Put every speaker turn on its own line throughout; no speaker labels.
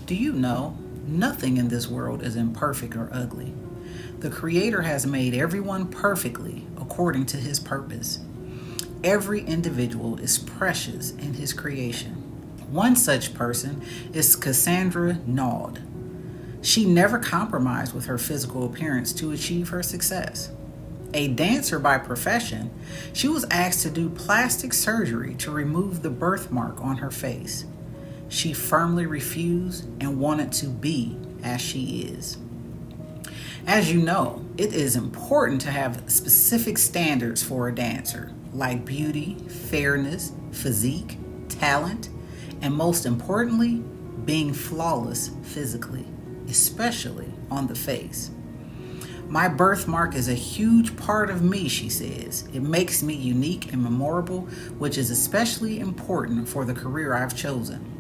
Do you know nothing in this world is imperfect or ugly? The Creator has made everyone perfectly according to His purpose. Every individual is precious in His creation. One such person is Cassandra Naud. She never compromised with her physical appearance to achieve her success. A dancer by profession, she was asked to do plastic surgery to remove the birthmark on her face. She firmly refused and wanted to be as she is. As you know, it is important to have specific standards for a dancer, like beauty, fairness, physique, talent, and most importantly, being flawless physically, especially on the face. My birthmark is a huge part of me, she says. It makes me unique and memorable, which is especially important for the career I've chosen.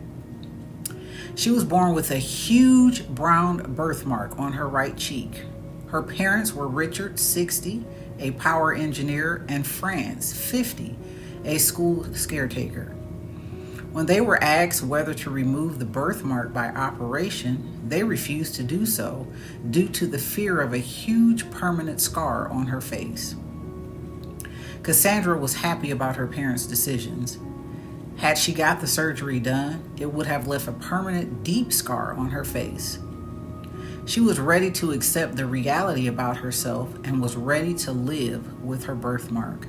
She was born with a huge brown birthmark on her right cheek. Her parents were Richard, 60, a power engineer, and Franz, 50, a school caretaker. When they were asked whether to remove the birthmark by operation, they refused to do so due to the fear of a huge permanent scar on her face. Cassandra was happy about her parents' decisions. Had she got the surgery done, it would have left a permanent deep scar on her face. She was ready to accept the reality about herself and was ready to live with her birthmark.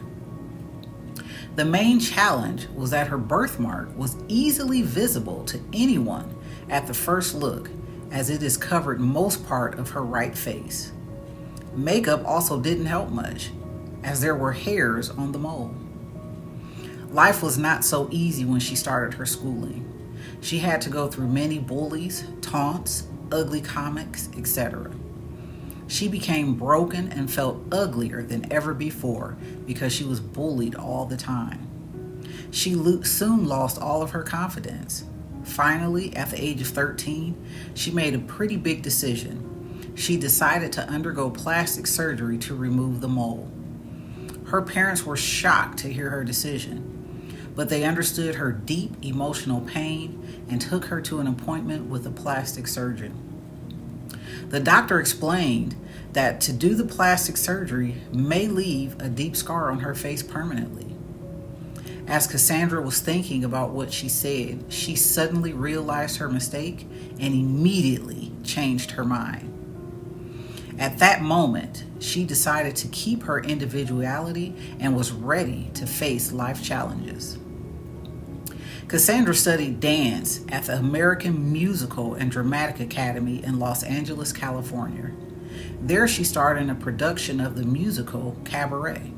The main challenge was that her birthmark was easily visible to anyone at the first look, as it is covered most part of her right face. Makeup also didn't help much, as there were hairs on the mole. Life was not so easy when she started her schooling. She had to go through many bullies, taunts, ugly comments, etc. She became broken and felt uglier than ever before because she was bullied all the time. She soon lost all of her confidence. Finally, at the age of 13, she made a pretty big decision. She decided to undergo plastic surgery to remove the mole. Her parents were shocked to hear her decision, but they understood her deep emotional pain and took her to an appointment with a plastic surgeon. The doctor explained that to do the plastic surgery may leave a deep scar on her face permanently. As Cassandra was thinking about what she said, she suddenly realized her mistake and immediately changed her mind. At that moment, she decided to keep her individuality and was ready to face life challenges. Cassandra studied dance at the American Musical and Dramatic Academy in Los Angeles, California. There she starred in a production of the musical Cabaret.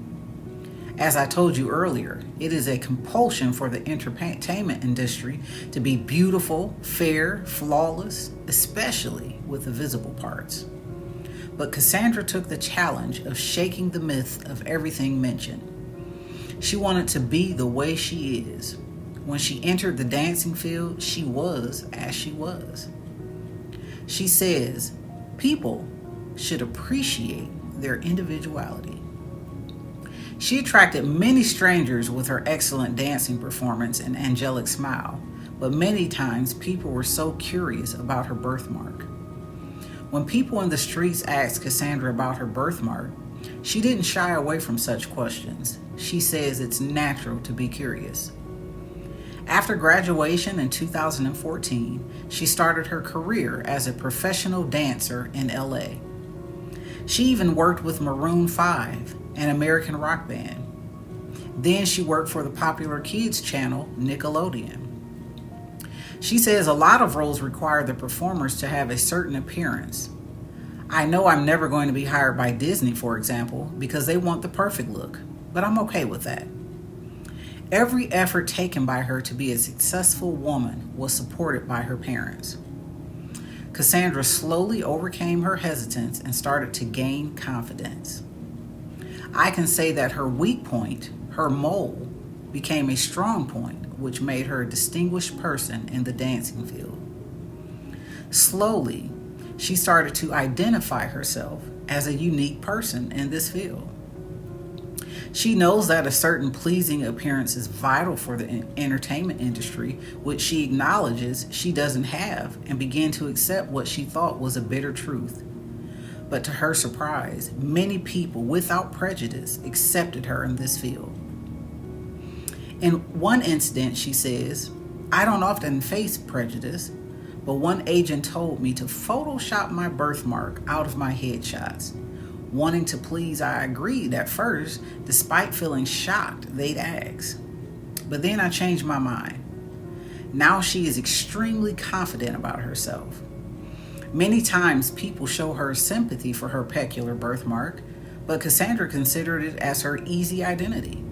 As I told you earlier, it is a compulsion for the entertainment industry to be beautiful, fair, flawless, especially with the visible parts. But Cassandra took the challenge of shaking the myth of everything mentioned. She wanted to be the way she is. When she entered the dancing field, she was as she was. She says, people should appreciate their individuality. She attracted many strangers with her excellent dancing performance and angelic smile, but many times people were so curious about her birthmark. When people in the streets asked Cassandra about her birthmark, she didn't shy away from such questions. She says it's natural to be curious. After graduation in 2014, she started her career as a professional dancer in LA. She even worked with Maroon 5, an American rock band. Then she worked for the popular kids channel Nickelodeon. She says a lot of roles require the performers to have a certain appearance. I know I'm never going to be hired by Disney, for example, because they want the perfect look, but I'm okay with that. Every effort taken by her to be a successful woman was supported by her parents. Cassandra slowly overcame her hesitance and started to gain confidence. I can say that her weak point, her mole, became a strong point, which made her a distinguished person in the dancing field. Slowly, she started to identify herself as a unique person in this field. She knows that a certain pleasing appearance is vital for the entertainment industry, which she acknowledges she doesn't have, and began to accept what she thought was a bitter truth. But to her surprise, many people without prejudice accepted her in this field. In one incident, she says, "I don't often face prejudice, but one agent told me to Photoshop my birthmark out of my headshots. Wanting to please, I agreed at first, despite feeling shocked they'd ask. But then I changed my mind." Now she is extremely confident about herself. Many times people show her sympathy for her peculiar birthmark, but Cassandra considered it as her easy identity.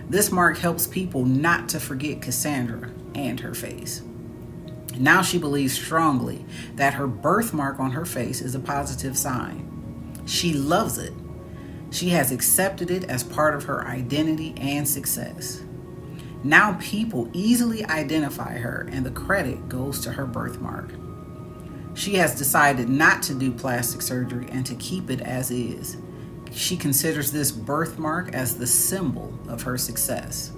This mark helps people not to forget Cassandra and her face. Now she believes strongly that her birthmark on her face is a positive sign. She loves it. She has accepted it as part of her identity and success. Now people easily identify her, and the credit goes to her birthmark. She has decided not to do plastic surgery and to keep it as is. She considers this birthmark as the symbol of her success.